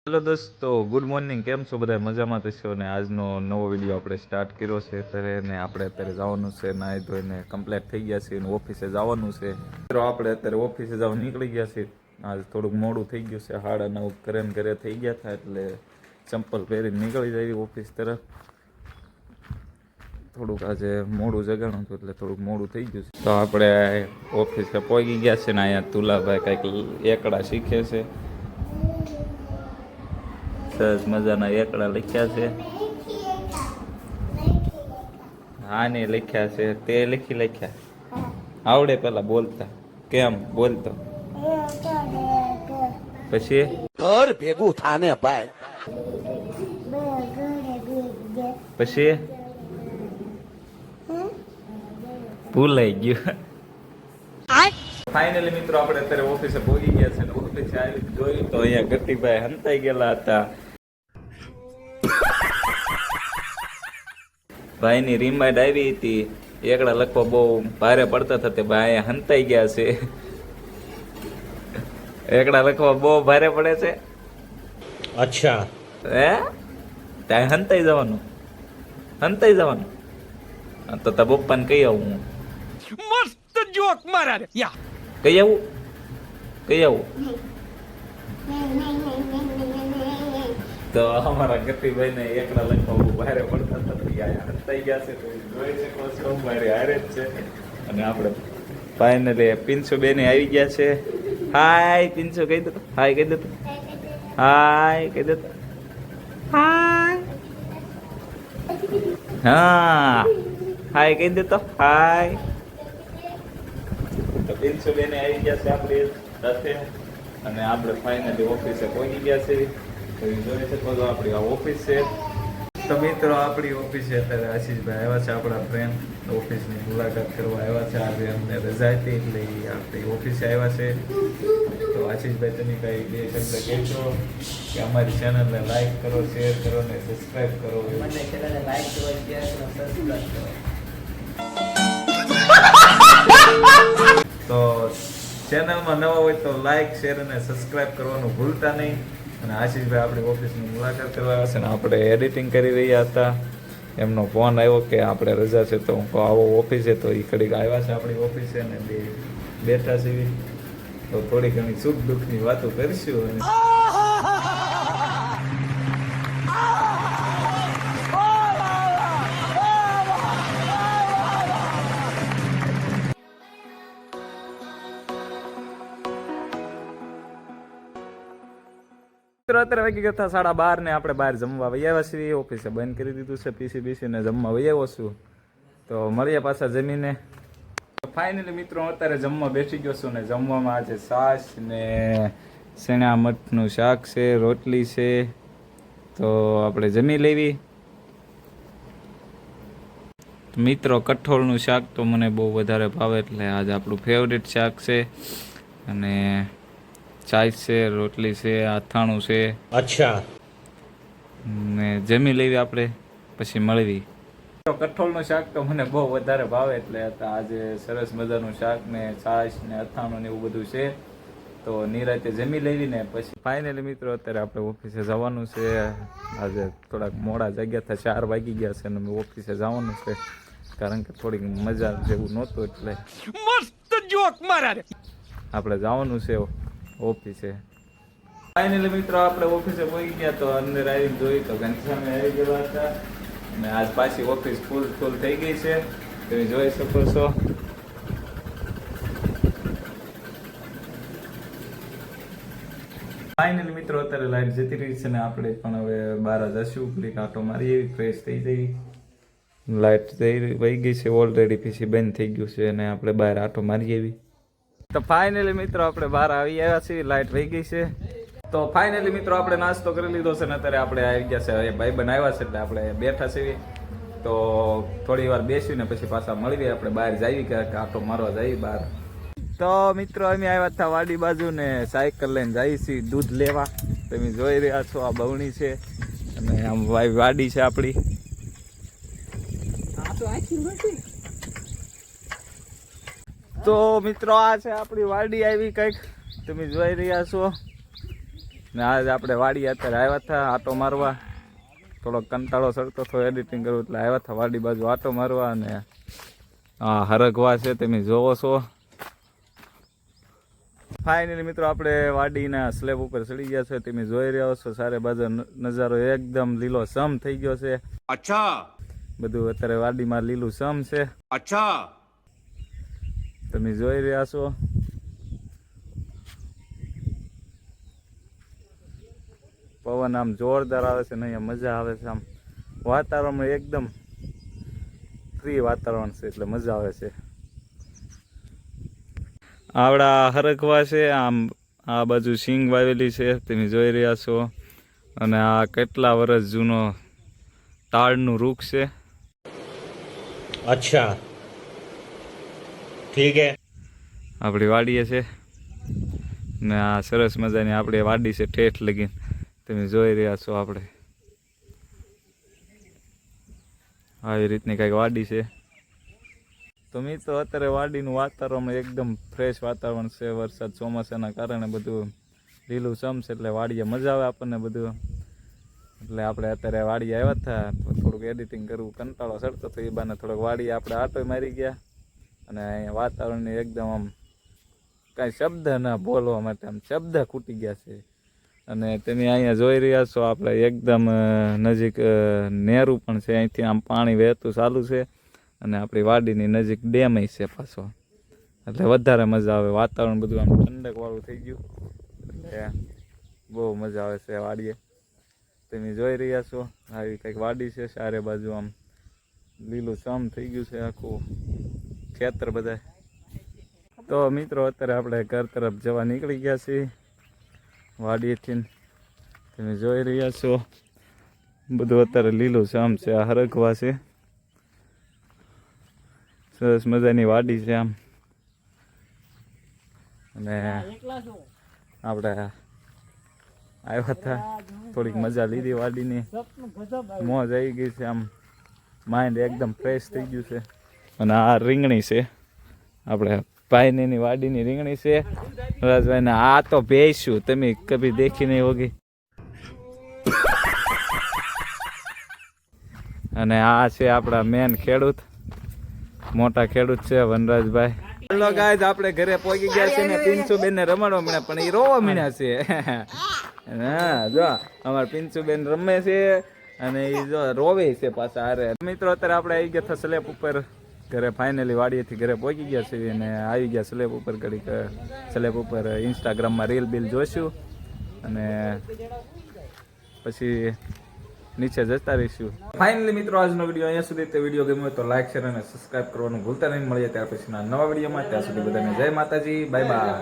Hello દોસ્તો, good morning. કેમ છો બધા? મજામાં થશો ને? આજનો નવો વિડીયો આપણે સ્ટાર્ટ કર્યો છે અત્યારે અત્યારે જવાનું છે, નાહી ધોઈને કમ્પ્લીટ થઈ ગયા છે અને ઓફિસે જવાનું છે. મિત્રો આપણે અત્યારે ઓફિસે જવા નીકળી ગયા છીએ. આજ થોડુંક મોડું થઈ ગયું છે, 9:30 ઘરે થઈ ગયા હતા એટલે ચંપલ પહેરીને નીકળી જાય ઓફિસ તરફ. થોડુંક આજે મોડું જગાણું હતું એટલે થોડુંક મોડું થઈ ગયું છે. તો આપણે ઓફિસે પહોંચી ગયા છે ને અહીંયા તુલાભાઈ કંઈક એકડા શીખે છે. સરસ મજાના એકડા લખ્યા છે. હા ને લખ્યા છે. તે લખ્યા આવડે પેલા બોલતા? કેમ બોલતો? પછી ઘર ભેગું થાને ભાઈ. પછી ભૂલાઈ ગયું. ફાઇનલી મિત્રો આપણે અત્યારે ઓફિસે પહોંચી ગયા છે. ઓફિસે આવી જોયું તો અહીંયા ગતિભાઈ હંતાઈ ગયેલા હતા. ભાઈની રિમાઇન્ડ આવી હતી. એકડા લખવા બહુ ભારે પડતા હતા તે ભાઈ હંતાઈ ગયા છે. એકડા લખવા બહુ ભારે પડે છે. અચ્છા હે ત્યાં હંતાઈ જવાનું તો તા પપ્પાને કહી આવું હું. મસ્ત જોક મારા રે યા કહી આવું તો અમારા ગતિભાઈને એકલા લખવા બહુ ભારે પડતા હતા. હંતાઈ ગયા છે તો જોઈ શકો છો મારી હારે જ છે. અને આપણે ફાઇનલી પિન્સુ બેને આવી ગયા છે. હાય પિન્સુ કહી દો. હાય કહી દો. હાય કહી દો. હાય હા હાય કહી દો તો. હાય તો પિન્સુ બેને આવી ગયા છે આપણી સાથે અને આપણે ફાઇનલી ઓફિસે પહોંચી ગયા છે. તો એ જોઈ શકો છો આપણી આ ઓફિસ છે. તો મિત્રો આપણી ઓફિસે અત્યારે આશીષભાઈ આવ્યા છે, આપણા ફ્રેન્ડ. ઓફિસની મુલાકાત કરવા આવ્યા છે. આજે અમને રજા હતી એટલે આપણી ઓફિસે આવ્યા છે. તો આશીષભાઈ તમે કઈ બે શબ્દ કહેશો કે અમારી ચેનલને લાઈક કરો, શેર કરો ને સબસ્ક્રાઈબ કરો? મને ચેનલને લાઈક કરો, શેર કરો, સબસ્ક્રાઇબ કરો. તો ચેનલમાં નવા હોય તો લાઈક, શેર અને સબસ્ક્રાઈબ કરવાનું ભૂલતા નહીં. અને આશીષભાઈ આપણી ઓફિસની મુલાકાત કરવા આવ્યા છે ને આપણે એડિટિંગ કરી રહ્યા હતા. એમનો ફોન આવ્યો કે આપણે રજા છે તો હું કહું આવો ઓફિસે. તો એ ઘડીક આવ્યા છે આપણી ઓફિસે ને બેઠા છે. તો થોડી ઘણી સુખ દુઃખની વાતો કરીશું. અને અત્યારે વાગી ગયા હતા 12:30 ને આપણે બહાર જમવા વહી આવ્યા છીએ. ઓફિસે બંધ કરી દીધું છે પીસી ને જમવા વહી આવ્યો છું. તો મળીએ પાછા જમીને. ફાઇનલી મિત્રો અત્યારે જમવા બેસી ગયો છું ને જમવામાં આજે છાશ ને ચણા મઠનું શાક છે, રોટલી છે. તો આપણે જમી લેવી. મિત્રો કઠોળનું શાક તો મને બહુ વધારે ભાવે એટલે આજે આપણું ફેવરેટ શાક છે. અને છાશ છે, રોટલી છે, અથાણું છે. અચ્છા ને જમી લેવી આપણે પછી મળવી. કઠોળનું શાક તો મને બહુ વધારે ભાવે એટલે આજે સરસ મજાનું શાક ને છાશ ને અથાણું ને એવું બધું છે. તો નિરાતે જમી લેવી ને પછી ફાઇનલી મિત્રો અત્યારે આપણે ઓફિસે જવાનું છે. આજે થોડાક મોડા જાગ્યા હતા, 4 વાગી ગયા છે અને ઓફિસે જવાનું છે કારણ કે થોડીક મજા જેવું નહોતું એટલે મસ્ત જોક મારા રે આપણે જવાનું છે ઓફિસે. ફાઇનલી મિત્રો આપણે ઓફિસે પહોંચી ગયા તો અંદર આવીને જોઈ તો ઘનશ્યામે આવી ગયા હતા અને આજ પાછી ઓફિસ ફૂલ થઈ ગઈ છે. તમે જોઈ શકો છો. ફાઇનલી મિત્રો અત્યારે લાઈટ જતી રહી છે ને આપણે પણ હવે બહાર જશું, ક્લિક આટો મારી ફ્રેશ થઈ જઈ. લાઈટ વહી ગઈ છે ઓલરેડી, પીસી બંધ થઈ ગયું છે અને આપણે બહાર આટો મારી એવી. તો ફાઇનલી મિત્રો આપણે બહાર આવી આવ્યા છીએ, લાઈટ વહી ગઈ છે. તો ફાઇનલી મિત્રો આપણે નાસ્તો કરી લીધો છે ને અત્યારે આપણે આવી ગયા છે. ભાઈબંધ આવ્યા છે એટલે આપણે બેઠા છીએ. તો થોડી વાર બેસીને પછી પાછા મળીએ. આપણે બહાર જઈએ કે આટો મારવા જઈએ બહાર. તો મિત્રો અમે આવ્યા હતા વાડી બાજુ ને સાયકલ લઈને જઈએ છીએ દૂધ લેવા. તમે જોઈ રહ્યા છો આ બવણી છે અને આમ વાડી છે આપણી. તો મિત્રો આ છે આપણી વાડી આવી કંઈક તમે જોઈ રહ્યા છો. ને આજ આપણે વાડી અત્યારે આવ્યા હતા આટો મારવા. થોડોક કંટાળો ચડતો હતો એડિટિંગ કરવું એટલે આવ્યા હતા વાડી બાજુ આટો મારવા. અને આ હરગવા છે તમે જોવો છો. ફાઇનલી મિત્રો આપણે વાડીના સ્લેબ ઉપર ચડી ગયા છે. તમે જોઈ રહ્યા છો સારે બાજુ નજારો એકદમ લીલો સમ થઈ ગયો છે. अच्छा બધું અત્યારે વાડીમાં લીલું સમ છે. अच्छा તમે જોઈ રહ્યા છો. પવન આમ જોરદાર આવે છે ને અહીંયા મજા આવે છે. આમ વાતાવરણ એકદમ ફ્રી વાતાવરણ છે એટલે મજા આવે છે. આવડા હરખવા છે. આમ આ બાજુ સિંગ વાવેલી છે તમે જોઈ રહ્યા છો. અને આ કેટલા વર્ષ જૂનો તાડનું વૃક્ષ છે. अच्छा ठीक है આપણી વાડીએ છે ને આ સરસ મજાની આપણી વાડી છે ઠેઠ લગીને તમે જોઈ રહ્યા છો. આપણે આવી રીતની કંઈક વાડી છે. તો મિત્રો અત્યારે વાડીનું વાતાવરણ એકદમ ફ્રેશ વાતાવરણ છે. વરસાદ ચોમાસાના કારણે બધું લીલું સમ છે એટલે વાડીએ મજા આવે આપણને બધું. એટલે આપણે અત્યારે વાડીએ આવ્યા હતા તો થોડુંક એડિટિંગ કરવું કંટાળો ચડતો હતો એ બાને થોડોક વાડીએ આપણે આટો મારી ગયા. અને અહીંયા વાતાવરણની એકદમ આમ કાંઈ શબ્દ ના બોલવા માટે આમ શબ્દ ખૂટી ગયા છે. અને તમે અહીંયા જોઈ રહ્યા છો આપણે એકદમ નજીક નેરું પણ છે. અહીંથી આમ પાણી વહેતું ચાલુ છે. અને આપણી વાડીની નજીક ડેમય છે પાછો એટલે વધારે મજા આવે. વાતાવરણ બધું આમ ઠંડકવાળું થઈ ગયું એટલે બહુ મજા આવે છે વાડીએ. તમે જોઈ રહ્યા છો આવી કંઈક વાડી છે. ચારે બાજુ આમ લીલું સમ થઈ ગયું છે આખું ખેતર બધા. તો મિત્રો અત્યારે આપણે ઘર તરફ જવા નીકળી ગયા છીએ વાડીએથી. તમે જોઈ રહ્યા છો બધું અત્યારે લીલું સમ છે. આ હરગવા છે. સરસ મજાની વાડી છે આમ. અને આપણે આવ્યા હતા થોડીક મજા લીધી વાડીની. મોજ આવી ગઈ છે આમ. માઇન્ડ એકદમ ફ્રેશ થઈ ગયું છે. અને આ રીંગણી છે આપણે ભાઈની વાડીની રીંગણી છે રાજભાઈને. આ તો ભેંસું તમે કભી દેખી નહીં હોગી. અને આ છે આપણા મેન ખેડૂત, મોટા ખેડૂત છે વનરાજભાઈ. હેલો ગાઈઝ, આપણે ઘરે પહોંચી ગયા છે ને પિન્સુબેન ને રમાડવા મળ્યા પણ એ રોવા મળ્યા છે. હા જો અમારા પિન્સુબેન રમે છે અને એ જો રોવે છે પાછા. અરે મિત્રો અત્યારે આપણે આવી ગયા હતા સ્લેબ ઉપર ઘરે. ફાઇનલી વાડીએથી ઘરે પહોંચી ગયા છીએ અને આવી ગયા સ્લેબ ઉપર. ઘડીક સ્લેબ ઉપર ઇન્સ્ટાગ્રામમાં રીલ બિલ જોઈશું અને પછી નીચે જતા રહીશું. ફાઇનલી મિત્રો આજનો વિડીયો અહીંયા સુધી. તે વિડીયો ગમ્યો તો લાઈક શેર અને સબસ્ક્રાઈબ કરવાનું ભૂલતા નહીં. મળીએ ત્યાર પછીના નવા વિડીયોમાં. ત્યાં સુધી બધાને જય માતાજી, બાય બાય.